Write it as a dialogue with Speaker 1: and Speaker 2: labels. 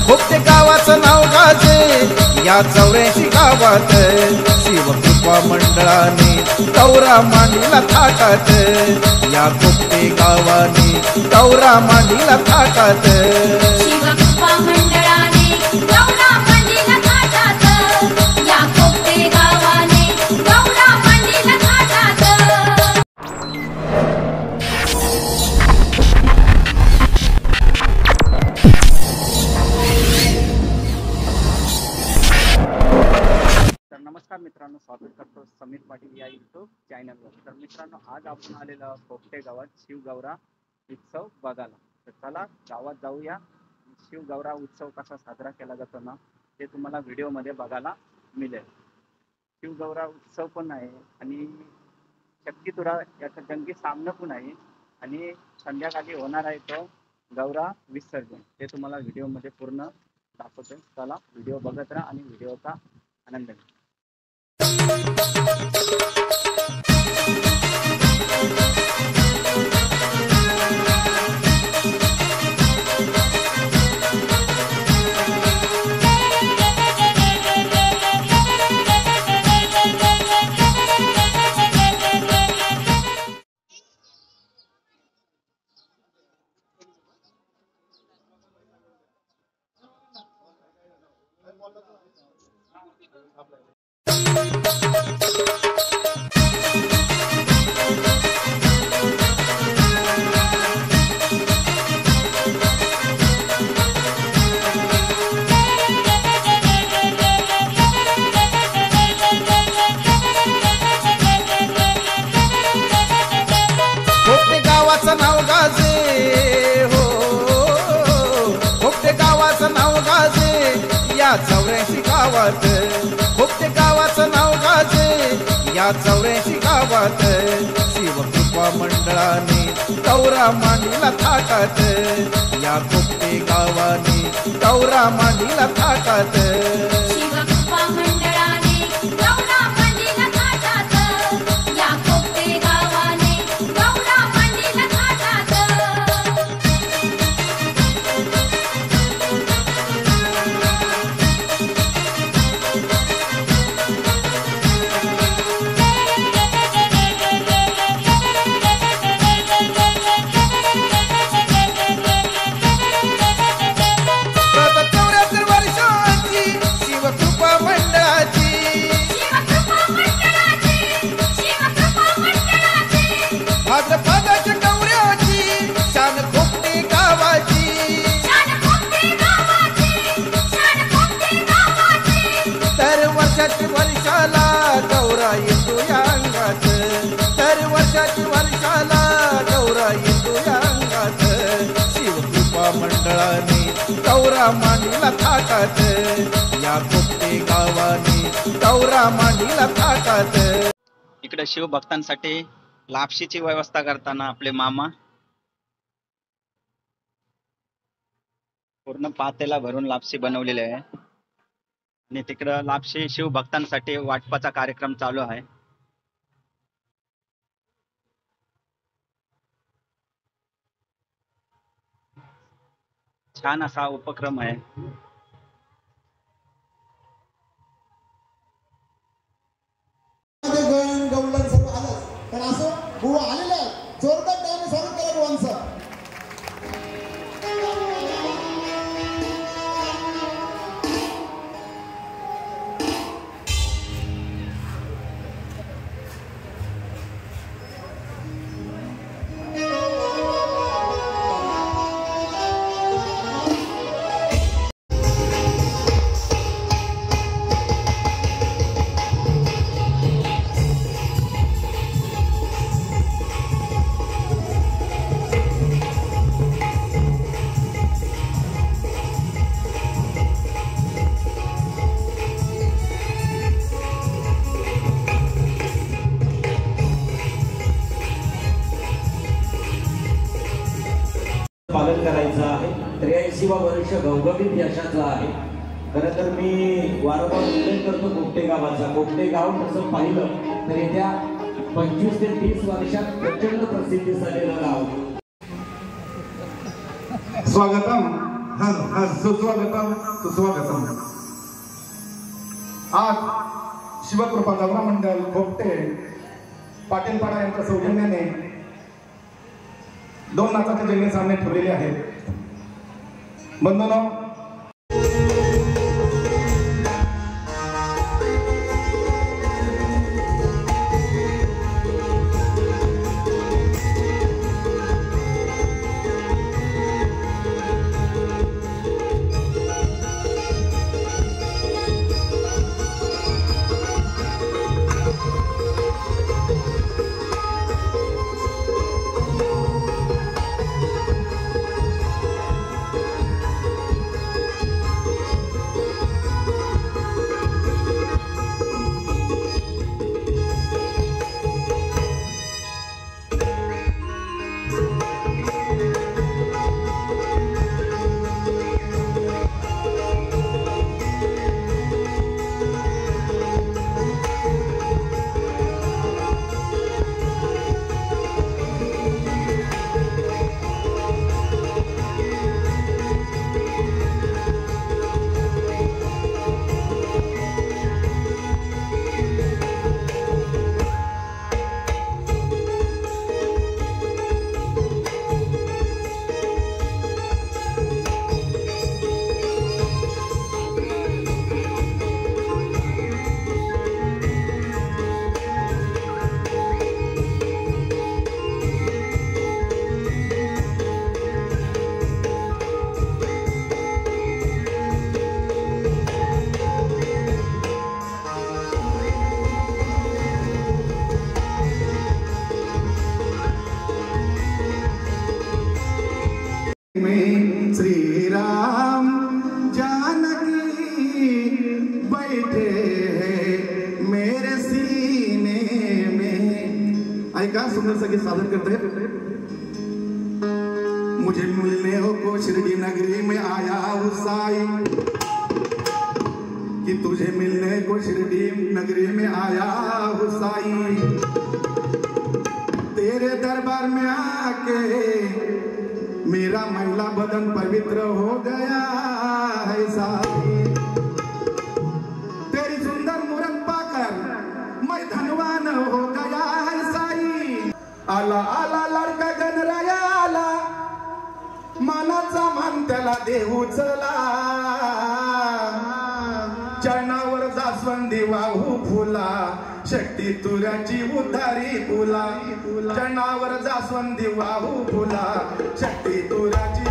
Speaker 1: खोपटे गावाचं नाव गाजे या 84 गावात शिवकृपा मंडळाने गौरा मांडीला थाटात या खोपटे गावाने गौरा मांडीला थाटात
Speaker 2: शिवकृपा मंडळाने गौरा मांडीला थाटात या खोपटे गावाने गौरा मांडीला थाटात।
Speaker 3: नमस्कार मित्रांनो, स्वागत करतो समीर पाटील या यूट्यूब चॅनलवर। तर मित्रांनो, आज आपण आलेलो खोपटे गावात शिवगौरा उत्सव बघायला। तर चला गावात जाऊया। शिवगौरा उत्सव कसा साजरा केला जातो ना ते तुम्हाला व्हिडिओमध्ये बघायला मिळेल। शिवगौरा उत्सव पण आहे आणि शक्तितुरा याचा जंगी सामना पण आहे आणि संध्याकाळी होणार आहे तो गौरा विसर्जन, ते तुम्हाला व्हिडिओमध्ये पूर्ण दाखवतो। चला व्हिडिओ बघत राहा आणि व्हिडिओचा आनंद घ्या।
Speaker 1: खोपटे गावाचं नाव गाजे हो, खोपटे गावाचं नाव गाजे या 84 गावात खोपटे गावाचं नाव गाजे या 84 गावात शिवकृपा मंडळाने गौरा मांडीला थाटात या खोपटे गावाने गौरा मांडीला थाटात
Speaker 2: शिवकृपा मंडळाने गौरा मांडीला थाटात या खोपटे गावाने गौरा मांडीला थाटात।
Speaker 1: प्रत 74 वर्षांची शिवकृपा मंडळाची
Speaker 2: शिवकृपा मंडळाची शिवकृपा मंडळाची
Speaker 1: भाद्रपदाच्या गौऱ्याची शान खोपटे गावाची
Speaker 2: शान खोपटे गावाची शान खोपटे गावाची।
Speaker 1: दर वर्षाची वर्षाला गौरा येतो या अंगात दर वर्षाची वर्षाला गौरा येतो या अंगात शिवकृपा मंडळाने गौरा मांडीला थाटात या खोपटे गावाने गौरा मांडीला थाटात।
Speaker 3: इकडे शिवभक्तांसाठी लापशीची व्यवस्था करताना आपले मामा पूर्ण पातेला भरून लापशी बनवलेली आहे आणि तिकडं लापशी शिवभक्तांसाठी वाटपाचा कार्यक्रम चालू आहे। छान असा उपक्रम आहे।
Speaker 4: गवळण सर्व आलं पण असं बुवा आलेलं आहे, जोरदार टाळ्याने स्वागत करा बुवांचं।
Speaker 5: पालन करायचं आहे। 83वा वर्ष घवघवीत यशाचं आहे। खरं तर मी वारंवार उल्लेख करतो खोपटे गावाचा। खोपटे गाव तसं पाहिलं तर येत्या 25 ते 30 वर्षात प्रचंड प्रसिद्धी झालेलं गाव।
Speaker 6: स्वागतम सुस्वागतम सुस्वागतम. आज शिवकृपा गौरा मंडळ खोपटे पाटीलपाडा यांच्या सौजन्याने 2 नाचाचे जंगी सामने ठेवलेले आहेत. बंधूंनो, श्री राम जानकी बैठे हैं मेरे सीने में. ऐका सुंदर संगीत सादर करते हैं. मुझे मिलने को शिरडी नगरी में आया हूँ साई, कि तुझे मिलने को शिरडी नगरी में आया हूँ साई. तेरे दरबार में आके मेरा महिला बदन पवित्र हो गया है साई. तेरी सुंदर मूरत पाकर मैं धनवान हो गया है साई. आला आला लडका गणराया आला, मानाचा मान त्याला देऊ चला. चरणावर जास्वंदी वाहू फुला, शक्ती तुऱ्याची उधारी फुला. चरणावर जास्वंदी वाहू फुला, शक्ती तुऱ्याची